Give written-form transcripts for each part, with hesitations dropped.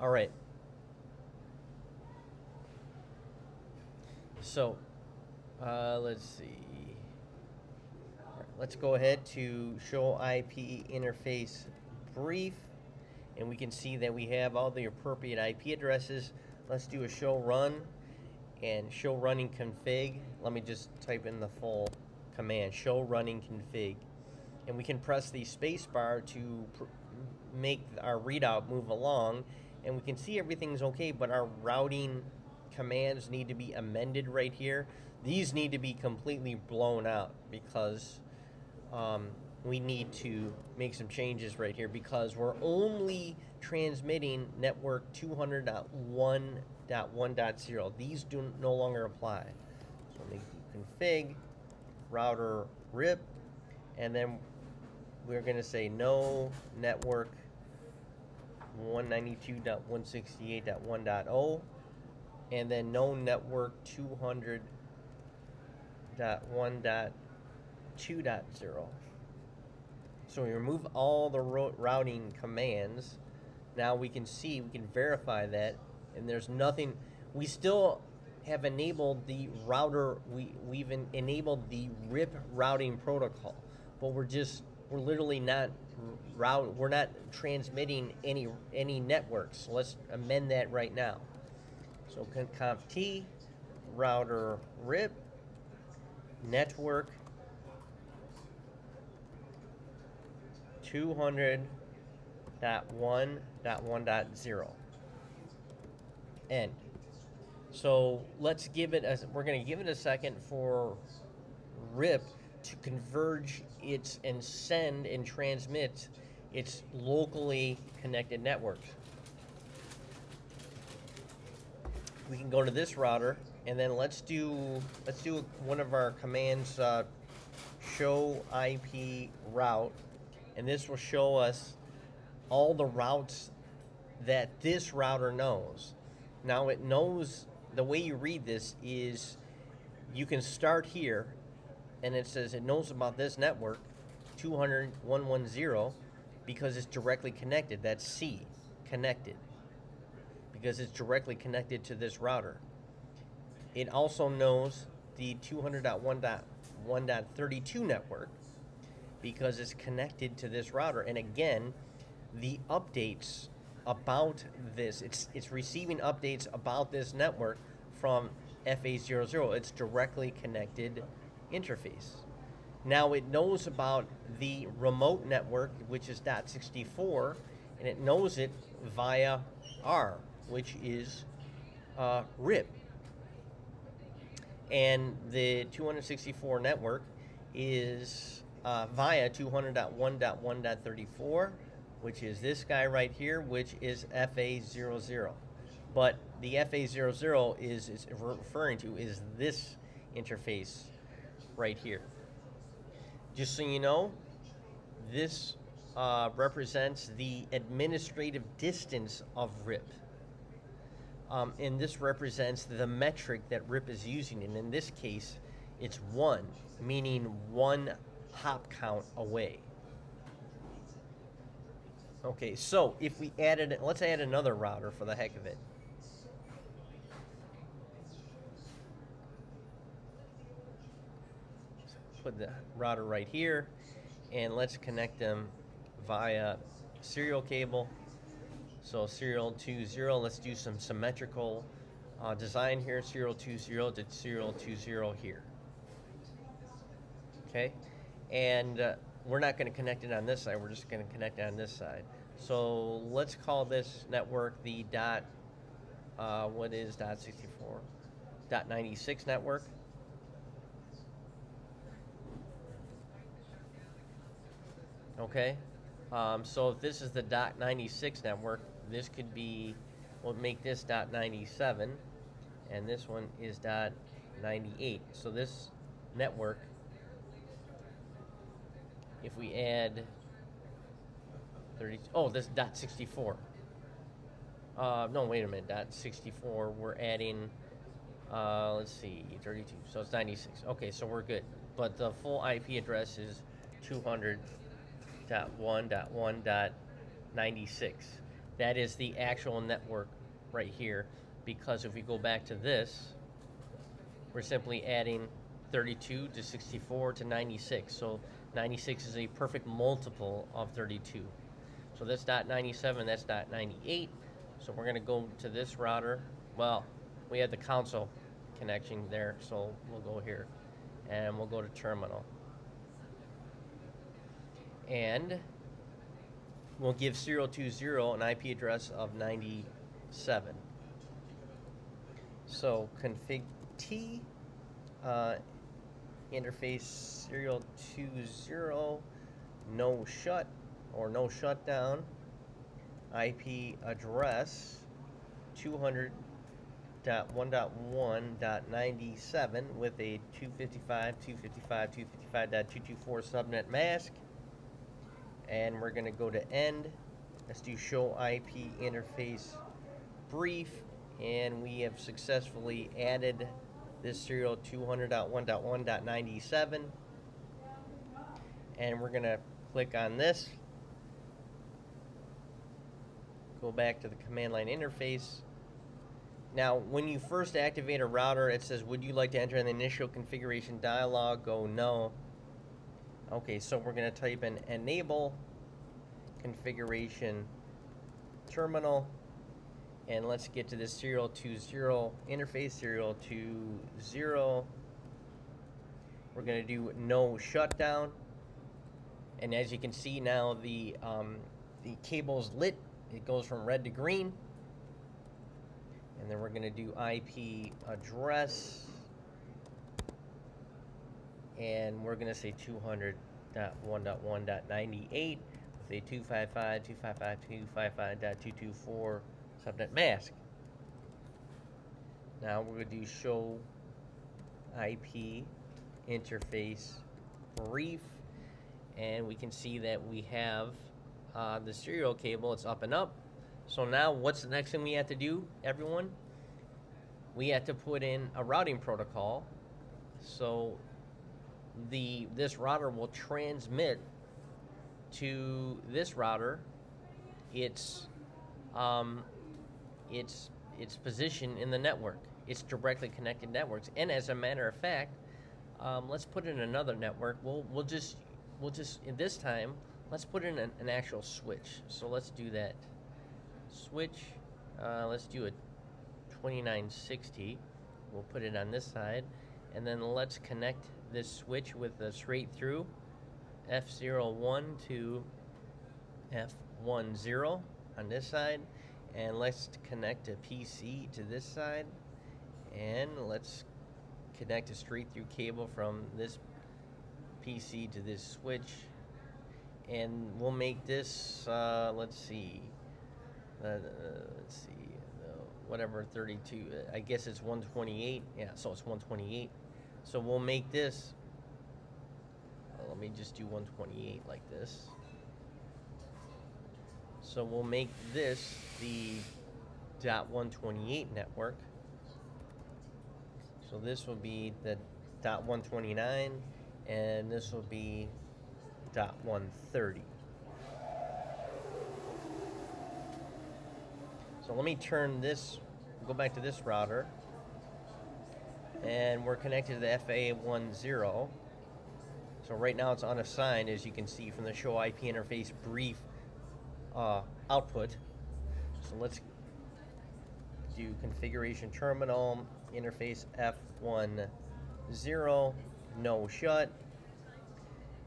All right. So, let's see. All right, let's go ahead to show IP interface brief, and we can see that we have all the appropriate IP addresses. Let's do a show run and show running config. Let me just type in the full command, show running config. And we can press the space bar to make our readout move along, and we can see everything's okay, but our routing commands need to be amended right here. These need to be completely blown out because we need to make some changes right here because we're only transmitting network 200.1.1.0. These do no longer apply. So make config router RIP, and then we're going to say no network 192.168.1.0, and then no network 200.1.2.0. So we remove all the routing commands. Now we can see, we can verify that, and there's nothing. We still have enabled the router. We've enabled the RIP routing protocol, but we're literally not we're not transmitting any networks. So let's amend that right now. So conf t router RIP network 200.1.1.0 end. So let's give it we're going to give it a second for RIP to converge its and send and transmit its locally connected networks. We can go to this router, and then let's do one of our commands, show IP route, and this will show us all the routes that this router knows. Now it knows, the way you read this is you can start here, and it says it knows about this network 200.1.1.0 because it's directly connected. That's C, connected, because it's directly connected to this router. It also knows the 200.1.1.32 network because it's connected to this router. And again, the updates about this, it's receiving updates about this network from FA00. It's directly connected interface. Now it knows about the remote network, which is .64, and it knows it via R, which is RIP. And the 264 network is via 200.1.1.34, which is this guy right here, which is FA00. But the FA00 is referring to is this interface right here. Just so you know, this represents the administrative distance of RIP. And this represents the metric that RIP is using. And in this case, it's 1, meaning 1 hop count away. Okay, so if we added, let's add another router for the heck of it. Put the router right here, and let's connect them via serial cable. So serial 20, let's do some symmetrical design here. Serial 20 to serial 20 here. Okay, and we're not going to connect it on this side. We're just going to connect it on this side. So let's call this network the what is .64? .96 network. Okay, so if this is the .96 network, this could be, we'll make this .97, and this one is .98. So this network, if we add 30, this .64. No, wait a minute, .64, we're adding, let's see, 32, so it's 96. Okay, so we're good. But the full IP address is 200.1.1.96. that is the actual network right here, because if we go back to this, we're simply adding 32 to 64 to 96. So 96 is a perfect multiple of 32. So that's dot 97, that's dot 98. So we're going to go to this router. Well, we have the console connection there, so we'll go here and we'll go to terminal. And we'll give 020 an IP address of 97. So config T, interface serial 20, no shut or no shutdown, IP address 200.1.1.97 with a 255.255.254 subnet mask. And we're going to go to end. Let's do show IP interface brief, and we have successfully added this serial 200.1.1.97, and we're going to click on this, go back to the command line interface. Now, when you first activate a router, it says, would you like to enter an initial configuration dialog? Go no. Okay, so we're going to type in enable configuration terminal, and let's get to this serial 20 interface, serial 20. We're going to do no shutdown, and as you can see now, the cable's lit. It goes from red to green. And then we're going to do IP address, and we're going to say 200.1.1.98 with a 255.255.254 subnet mask. Now we're going to do show IP interface brief, and we can see that we have the serial cable. It's up and up. So now what's the next thing we have to do, everyone? We have to put in a routing protocol. So this router will transmit to this router its position in the network. It's directly connected networks. And as a matter of fact, let's put in another network. We'll just in this time, let's put in an actual switch. So let's do that. Switch, let's do a 2960. We'll put it on this side, and then let's connect this switch with a straight through F01 to F10 on this side, and let's connect a PC to this side, and let's connect a straight through cable from this PC to this switch, and we'll make this let's see, whatever 32. I guess it's 128. Yeah, so it's 128. So we'll make this. Let me just do 128 like this. So we'll make this the .128 network. So this will be the .129, and this will be .130. So let me turn this, go back to this router, and we're connected to the FA10. So right now it's unassigned, as you can see from the show IP interface brief output. So let's do configuration terminal, interface F10, no shut.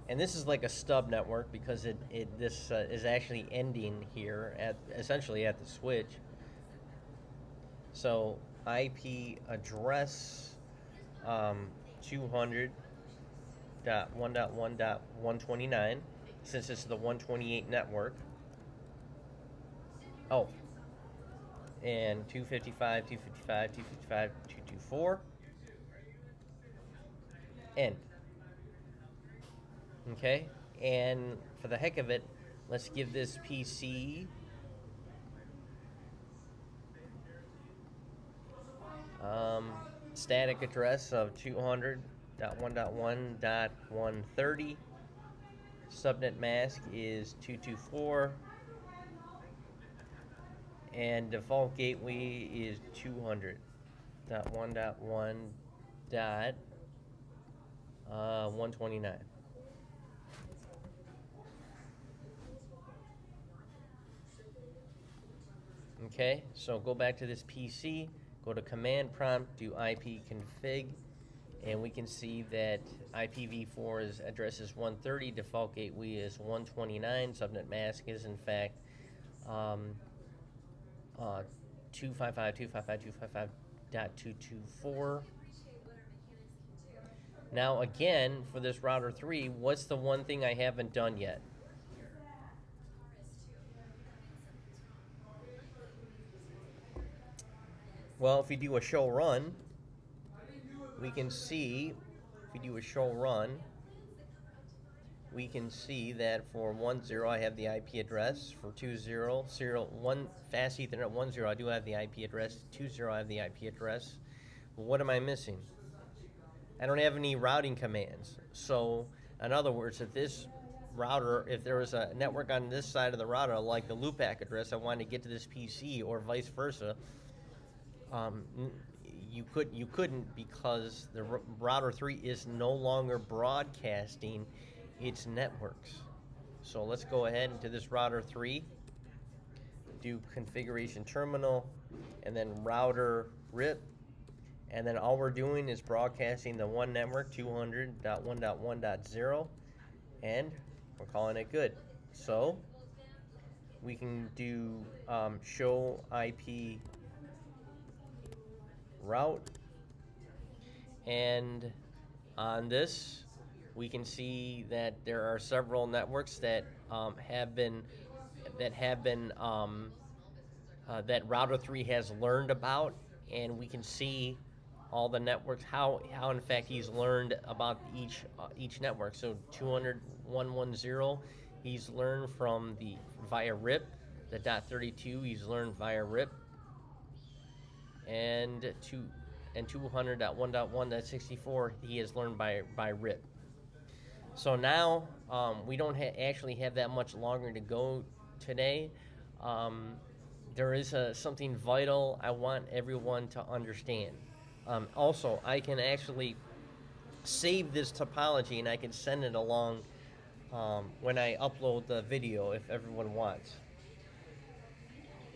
And this is like a stub network because this is actually ending here at essentially at the switch. So IP address 200.1.1.129, since this is the 128 network. Oh, and 255, 255, 255, 224. End. Okay, and for the heck of it, let's give this PC static address of 200.1.1.130. Subnet mask is 224. and default gateway is 200.1.1.129. Okay, so go back to this PC, go to command prompt, do ipconfig, and we can see that IPv4's address is 130, default gateway is 129, subnet mask is in fact um, 255.255.224. Now again, for this router 3, what's the one thing I haven't done yet? Well, if we do a show run, we can see, if we do a show run, we can see that for 10 I have the IP address, for 20 serial 1 fast ethernet 10 I do have the IP address, 20 I have the IP address. Well, what am I missing? I don't have any routing commands. So in other words, if this router, if there was a network on this side of the router, like the loopback address, I wanted to get to this PC or vice versa, um, you couldn't, because the router 3 is no longer broadcasting its networks. So let's go ahead into this router 3, do configuration terminal, and then router RIP, and then all we're doing is broadcasting the one network 200.1.1.0, and we're calling it good. So we can do show IP route, and on this we can see that there are several networks that have been that router 3 has learned about, and we can see all the networks, how in fact he's learned about each network. So 200.1.1.0 he's learned from the via RIP, the .32 he's learned via RIP, and 200.1.1.64 he has learned by RIP. So now we don't actually have that much longer to go today. Um, there is something vital I want everyone to understand. Also, I can actually save this topology and I can send it along when I upload the video if everyone wants.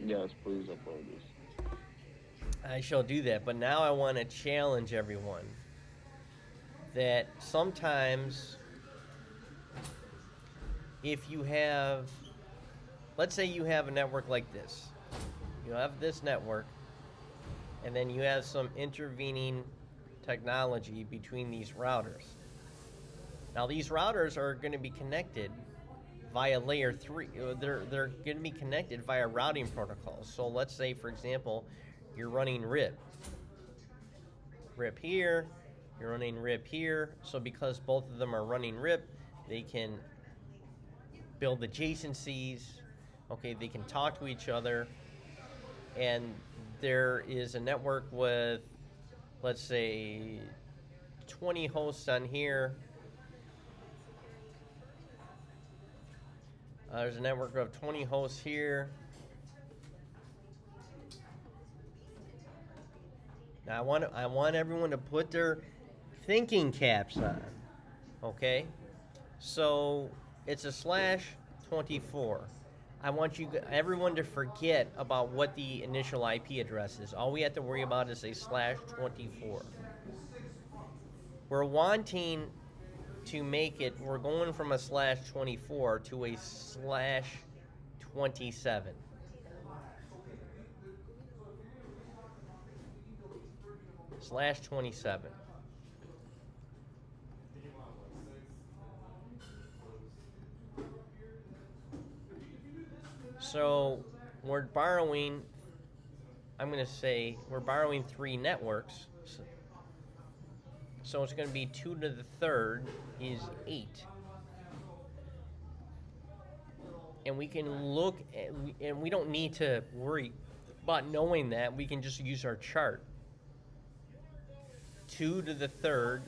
Yes, please upload this. I shall do that, but now I want to challenge everyone that sometimes if you have, let's say you have a network like this, you have this network, and then you have some intervening technology between these routers. Now these routers are going to be connected via layer 3. They're going to be connected via routing protocols. So let's say, for example, you're running RIP here, you're running RIP here. So because both of them are running RIP, they can build adjacencies. Okay, they can talk to each other, and there is a network with, let's say, 20 hosts on here. There's a network of 20 hosts here. Now I want everyone to put their thinking caps on. Okay? So it's a /24. I want everyone to forget about what the initial IP address is. All we have to worry about is a /24. We're wanting to make it, we're going from a /24 to a /27. /27. So we're borrowing, I'm going to say, we're borrowing 3 networks. So it's going to be 2 to the third is 8. And we can look at, and we don't need to worry about knowing that. We can just use our chart. 2 to the third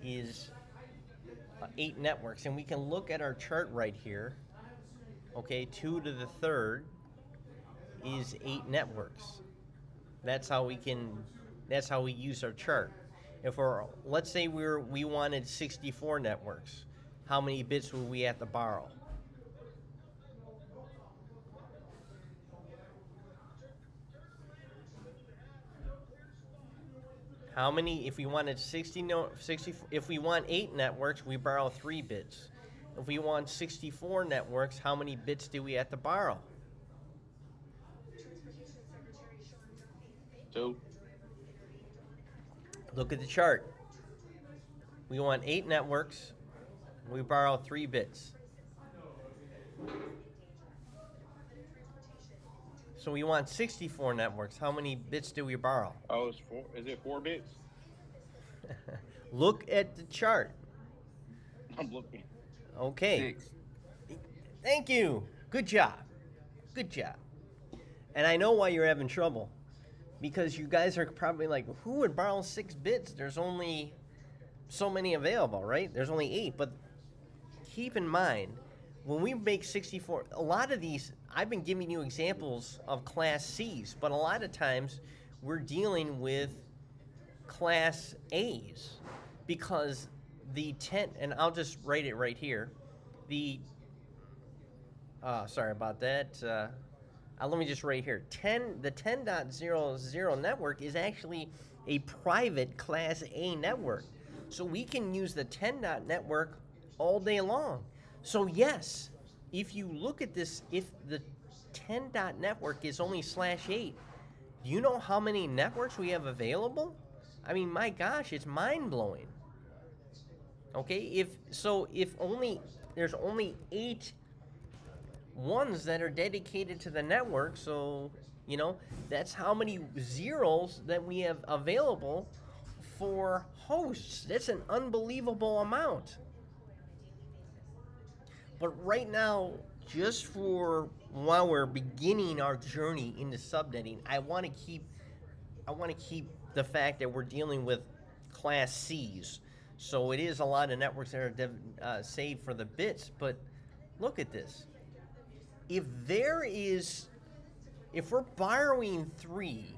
is 8 networks, and we can look at our chart right here Okay, 2 to the third is 8 networks. That's how we can. That's how we use our chart. If we're, let's say we wanted 64 networks, how many bits would we have to borrow? How many? If we wanted 60, no, 60. If we want 8 networks, we borrow 3 bits. If we want 64 networks, how many bits do we have to borrow? Two. Look at the chart. We want 8 networks. We borrow 3 bits. So we want 64 networks. How many bits do we borrow? Oh, it's four. Is it 4 bits? Look at the chart. I'm looking. Okay. 6. Thank you. Good job. Good job. And I know why you're having trouble. Because you guys are probably like, who would borrow 6 bits? There's only so many available, right? There's only 8. But keep in mind, when we make 64, a lot of these, I've been giving you examples of Class C's, but a lot of times we're dealing with Class A's because the 10, and I'll just write it right here, the, sorry about that, let me just write here, the 10.00 network is actually a private Class A network. So we can use the 10 dot network all day long. So yes, if you look at this, if the 10 dot network is only /8, do you know how many networks we have available? I mean, my gosh, it's mind-blowing. Okay, if only there's only 8 ones that are dedicated to the network, so that's how many zeros that we have available for hosts. That's an unbelievable amount. But right now, just for while we're beginning our journey into subnetting, I want to keep the fact that we're dealing with Class C's. So it is a lot of networks that are saved for the bits. But look at this. If we're borrowing 3,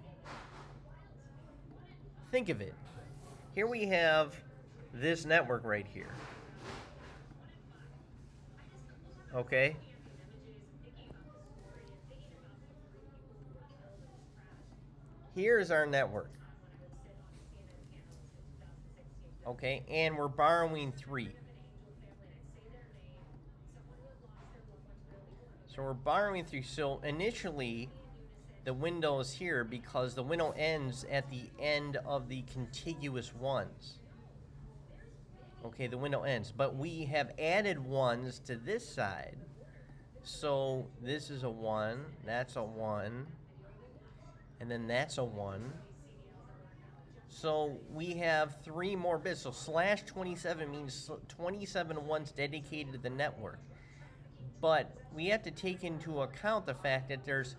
think of it. Here we have this network right here. Okay? Here's our network. Okay, and we're borrowing 3. So we're borrowing 3. So initially, the window is here because the window ends at the end of the contiguous ones. Okay, the window ends. But we have added ones to this side. So this is a 1, that's a 1, and then that's a 1. So we have 3 more bits. So /27 means 27 ones dedicated to the network. But we have to take into account the fact that there's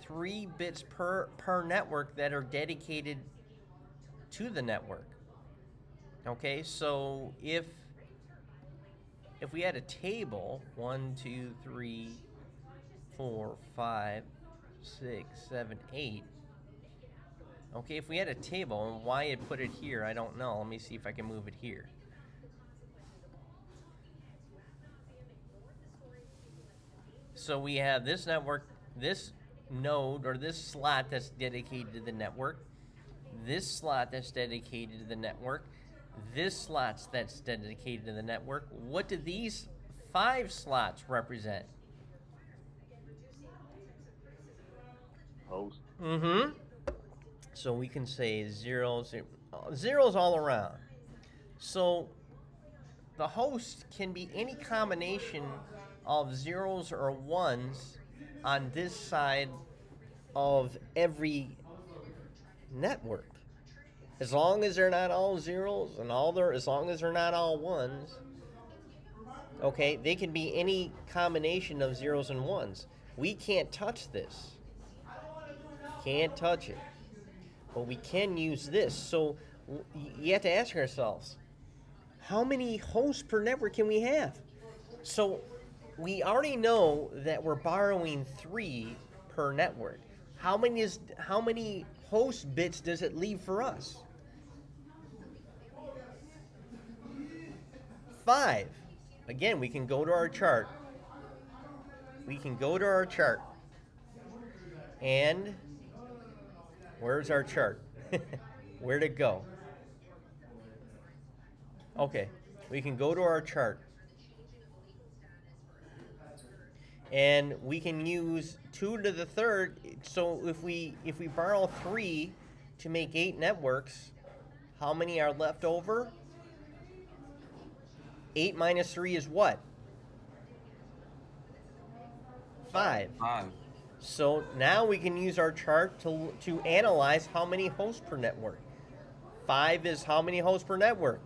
3 bits per network that are dedicated to the network. Okay, so if we had a table, 1, 2, 3, 4, 5, 6, 7, 8. Okay, if we had a table, and why it put it here, I don't know. Let me see if I can move it here. So we have this network, this node, or this slot that's dedicated to the network, this slot that's dedicated to the network, this slot that's dedicated to the network. What do these 5 slots represent? Host. Mm-hmm. So we can say zeros all around. So the host can be any combination of zeros or ones on this side of every network. As long as they're not all zeros and as long as they're not all ones, okay, they can be any combination of zeros and ones. We can't touch this. Can't touch it. But we can use this. So you have to ask ourselves, how many hosts per network can we have? So we already know that we're borrowing 3 per network. How many host bits does it leave for us? 5. Again, we can go to our chart. We can go to our chart. And where's our chart? Where'd it go? Okay, we can go to our chart. And we can use 2 to the third. So if we borrow 3 to make 8 networks, how many are left over? 8 minus 3 is what? 5. 5. So now we can use our chart to analyze how many hosts per network. 5 is how many hosts per network?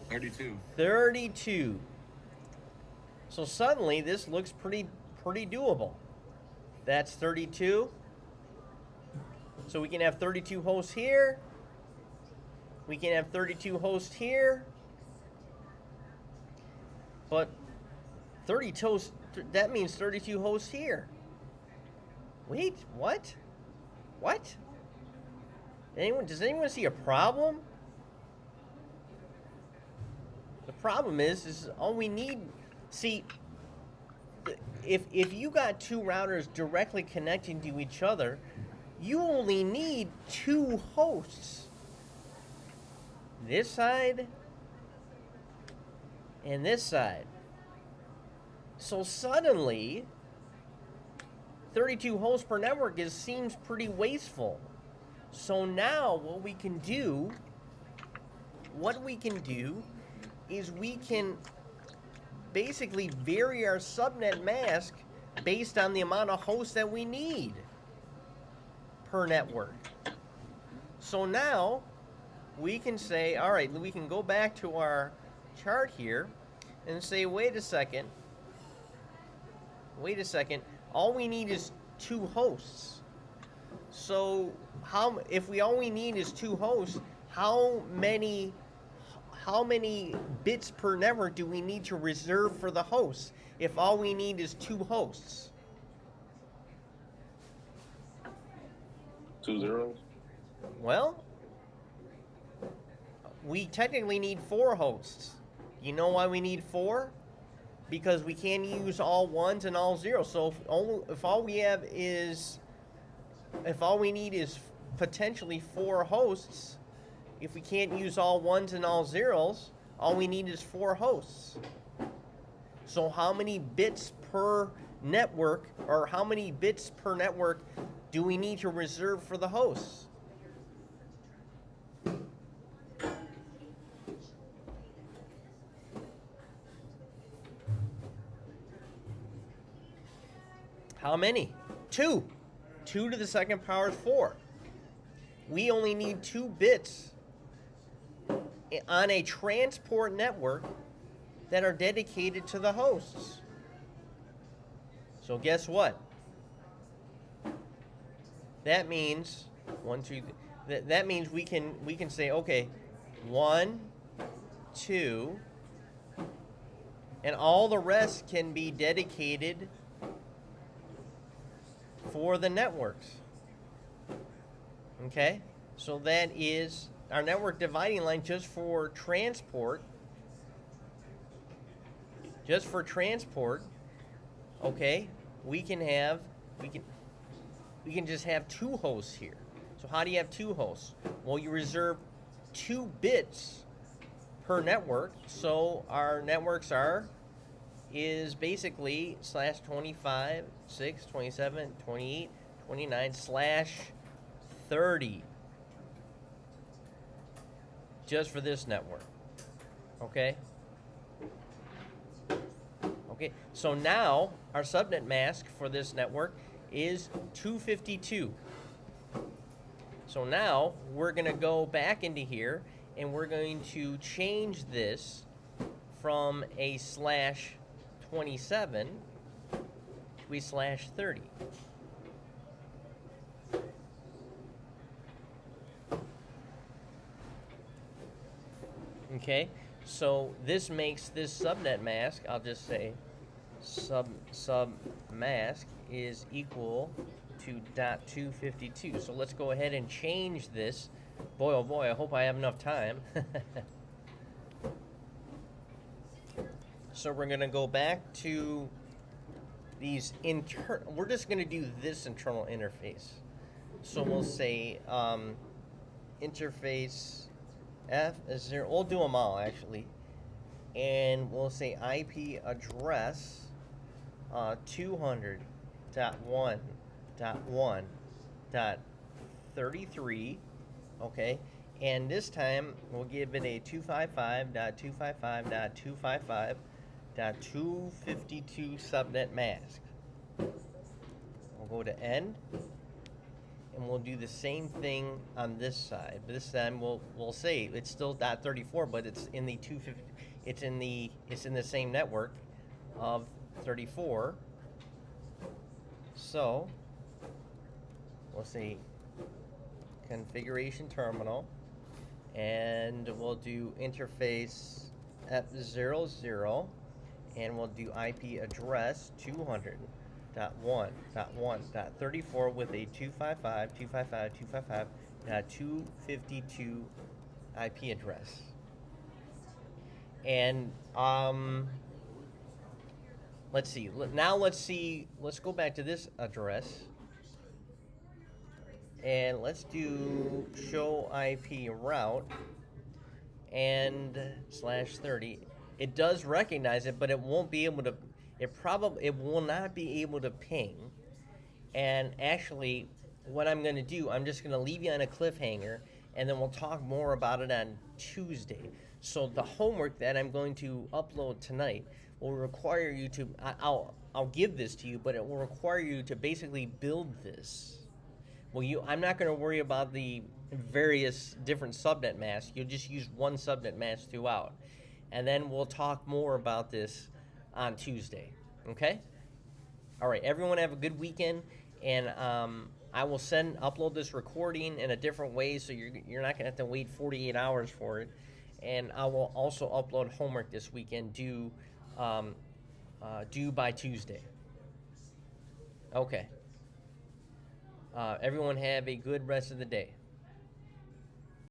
32. 32. So suddenly this looks pretty doable. That's 32. So we can have 32 hosts here. We can have 32 hosts here. But 32, that means 32 hosts here. Wait, what? What? Does anyone see a problem? The problem is all we need. See, if you got 2 routers directly connecting to each other, you only need 2 hosts. This side and this side. So suddenly, 32 hosts per network seems pretty wasteful. So now what we can do is we can basically vary our subnet mask based on the amount of hosts that we need per network. So now we can say, all right, we can go back to our chart here and say, wait a second, all we need is 2 hosts. So if we only need is 2 hosts, how many bits per network do we need to reserve for the hosts if all we need is 2 hosts? 2 zeros. Well, we technically need 4 hosts. You know why we need 4? Because we can't use all ones and all zeros. So if all we need is potentially 4 hosts, if we can't use all ones and all zeros, all we need is 4 hosts. So how many bits per network, or how many bits per network do we need to reserve for the hosts? How many? 2. 2 to the second power is 4. We only need 2 bits on a transport network that are dedicated to the hosts. So guess what? That means that means we can say, okay, 1, 2, and all the rest can be dedicated for the networks. Okay? So that is our network dividing line just for transport. Okay? We can just have 2 hosts here. So how do you have 2 hosts? Well, you reserve 2 bits per network. So our networks is basically /25, 6, 27, 28, 29 /30. Just for this network. Okay? Okay, so now our subnet mask for this network is 252. So now we're going to go back into here and we're going to change this from a /27 to a /30. Okay, So this makes this subnet mask, I'll just say sub mask is equal to .252. So let's go ahead and change this. Boy, oh boy, I hope I have enough time. So we're gonna go back to these we're just gonna do this internal interface. So we'll say interface F0, we'll do them all actually. And we'll say IP address 200.1.1.33, okay? And this time we'll give it a 255.255.255.252 subnet mask. We'll go to end, and we'll do the same thing on this side. But this time we'll say it's still .34, but it's in the 250. It's in the same network of 34. So we'll say configuration terminal, and we'll do interface F00, and we'll do IP address 200.1.1.34 with a 255.255.252 IP address. And let's see. Now let's go back to this address, and let's do show IP route and /30. It does recognize it, but it won't be able to. It will not be able to ping. And actually, what I'm going to do, I'm just going to leave you on a cliffhanger, and then we'll talk more about it on Tuesday. So the homework that I'm going to upload tonight will require you to. I'll give this to you, but it will require you to basically build this. Well, I'm not going to worry about the various different subnet masks. You'll just use one subnet mask throughout. And then we'll talk more about this on Tuesday. Okay? All right, everyone have a good weekend. And I will upload this recording in a different way, so you're not going to have to wait 48 hours for it. And I will also upload homework this weekend due by Tuesday. Okay. Everyone have a good rest of the day.